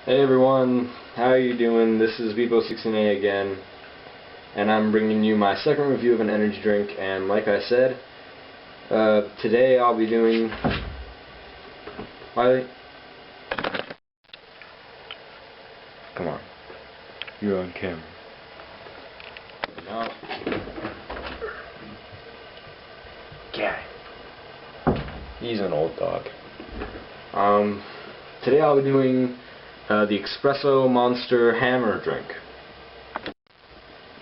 Hey everyone, how are you doing? This is Vivo16A again, and I'm bringing you my second review of an energy drink. And like I said, today I'll be doing Come on, you're on camera. No. Yeah. He's an old dog. Today I'll be doing the Xpresso Monster Hammer drink.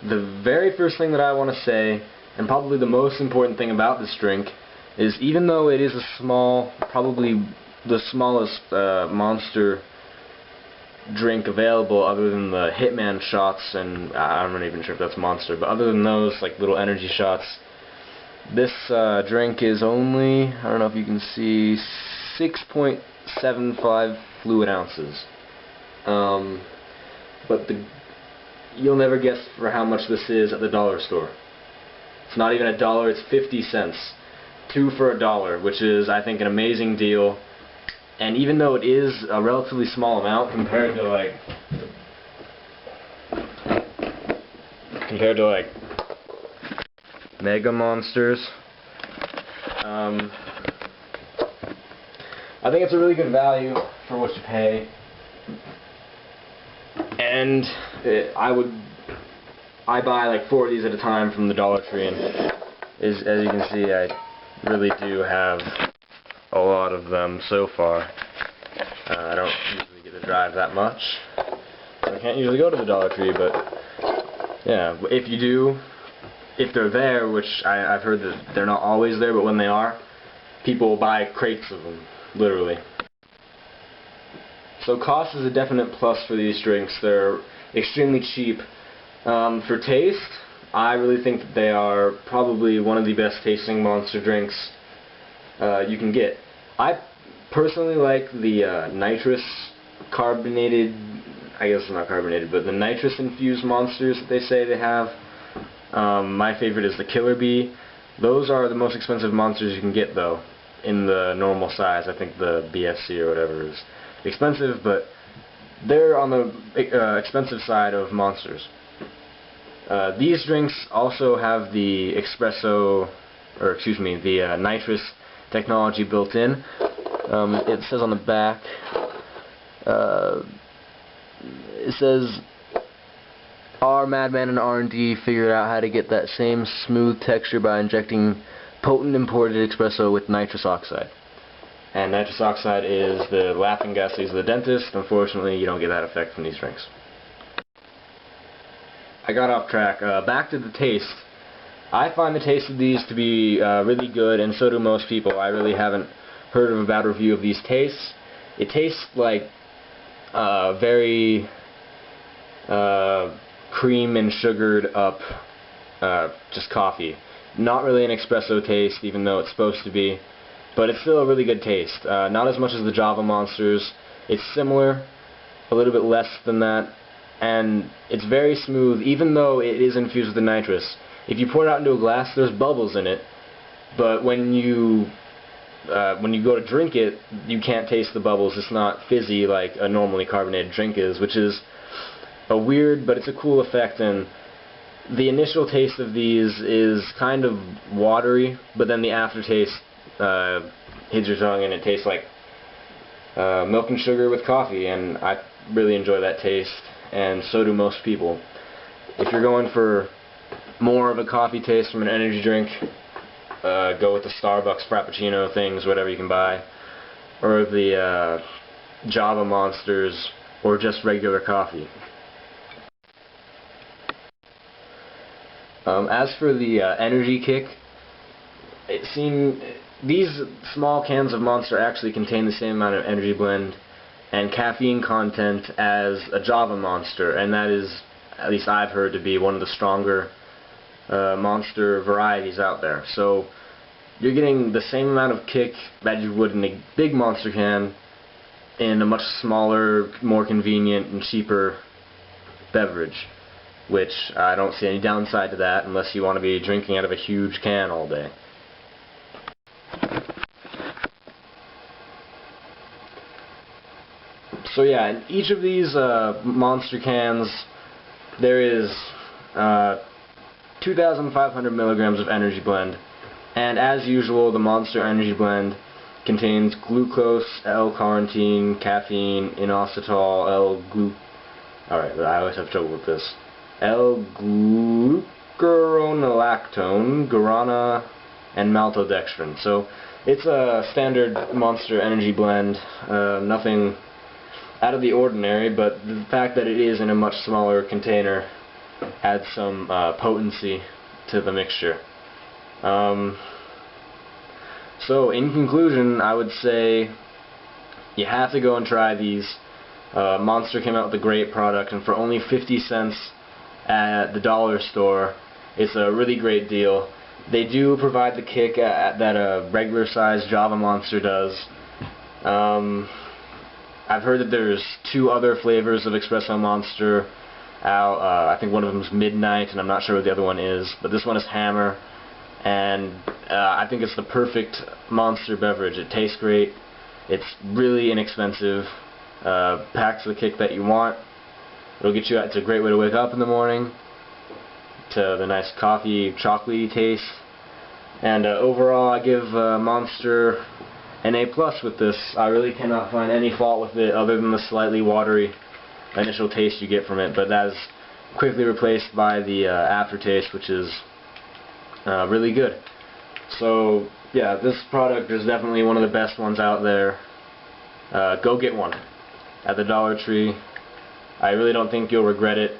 The very first thing that I want to say, and probably the most important thing about this drink, is even though it is a small, probably the smallest monster drink available other than the Hitman shots, and I'm not even sure if that's Monster, but other than those, like little energy shots, this drink is only, I don't know if you can see, 6.75 fluid ounces. But you'll never guess for how much this is at the dollar store. It's not even $1, it's 50 cents. 2 for $1, which is, I think, an amazing deal. And even though it is a relatively small amount compared to like Mega Monsters, I think it's a really good value for what you pay. And I buy like 4 of these at a time from the Dollar Tree, and as you can see, I really do have a lot of them so far. I don't usually get to drive that much, so I can't usually go to the Dollar Tree, but yeah, if you do, if they're there, which I've heard that they're not always there, but when they are, people will buy crates of them, literally. So cost is a definite plus for these drinks. They're extremely cheap. For taste, I really think that they are probably one of the best tasting monster drinks you can get. I personally like the nitrous carbonated, I guess it's not carbonated, but the nitrous infused monsters that they say they have. My favorite is the Killer Bee. Those are the most expensive monsters you can get, though, in the normal size. I think the BFC or whatever is expensive, but they're on the expensive side of monsters. These drinks also have the Xpresso, or excuse me, the nitrous technology built in. It says on the back, it says, our madman in R&D figured out how to get that same smooth texture by injecting potent imported espresso with nitrous oxide. And nitrous oxide is the laughing gas they use at the dentist. Unfortunately, you don't get that effect from these drinks. I got off track. Back to the taste. I find the taste of these to be really good, and so do most people. I really haven't heard of a bad review of these tastes. It tastes like very cream and sugared up just coffee. Not really an espresso taste, even though it's supposed to be. But it's still a really good taste. Not as much as the Java Monsters. It's similar, a little bit less than that, and it's very smooth, even though it is infused with the nitrous. If you pour it out into a glass, there's bubbles in it, but when you go to drink it, you can't taste the bubbles. It's not fizzy like a normally carbonated drink is, which is a weird, but it's a cool effect. And the initial taste of these is kind of watery, but then the aftertaste hits your tongue and it tastes like milk and sugar with coffee, and I really enjoy that taste, and so do most people. If you're going for more of a coffee taste from an energy drink, go with the Starbucks Frappuccino things, whatever you can buy, or the Java Monsters, or just regular coffee. As for the energy kick, it seemed these small cans of Monster actually contain the same amount of energy blend and caffeine content as a Java Monster, and that is, at least I've heard, to be one of the stronger Monster varieties out there. So you're getting the same amount of kick that you would in a big Monster can in a much smaller, more convenient and cheaper beverage, which I don't see any downside to that unless you want to be drinking out of a huge can all day. So yeah, in each of these Monster cans, there is 2,500 milligrams of energy blend. And as usual, the Monster Energy Blend contains glucose, L-carnitine, caffeine, inositol, alright, I always have trouble with this. L-glucuronolactone, guarana, and maltodextrin. So it's a standard Monster Energy Blend, nothing out of the ordinary, but the fact that it is in a much smaller container adds some potency to the mixture. So in conclusion, I would say you have to go and try these. Monster came out with a great product, and for only 50 cents at the dollar store, it's a really great deal. They do provide the kick that a regular sized Java Monster does. I've heard that there's 2 other flavors of Xpresso Monster out. I think one of them is Midnight, and I'm not sure what the other one is, but this one is Hammer, and I think it's the perfect Monster beverage. It tastes great, it's really inexpensive, packs the kick that you want. It'll get you out. It's a great way to wake up in the morning, to the nice coffee, chocolatey taste, and overall I give Monster an A+ with this. I really cannot find any fault with it other than the slightly watery initial taste you get from it, but that is quickly replaced by the aftertaste, which is really good. So yeah, this product is definitely one of the best ones out there. Go get one at the Dollar Tree. I really don't think you'll regret it.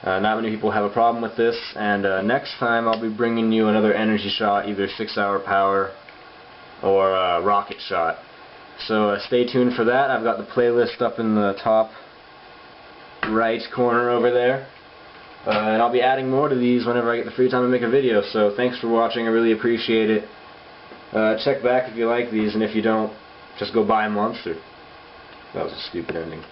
Not many people have a problem with this, and next time I'll be bringing you another energy shot, either 6-hour power or rocket shot. So stay tuned for that. I've got the playlist up in the top right corner over there. And I'll be adding more to these whenever I get the free time to make a video. So thanks for watching, I really appreciate it. Check back if you like these, and if you don't, just go buy a Monster. That was a stupid ending.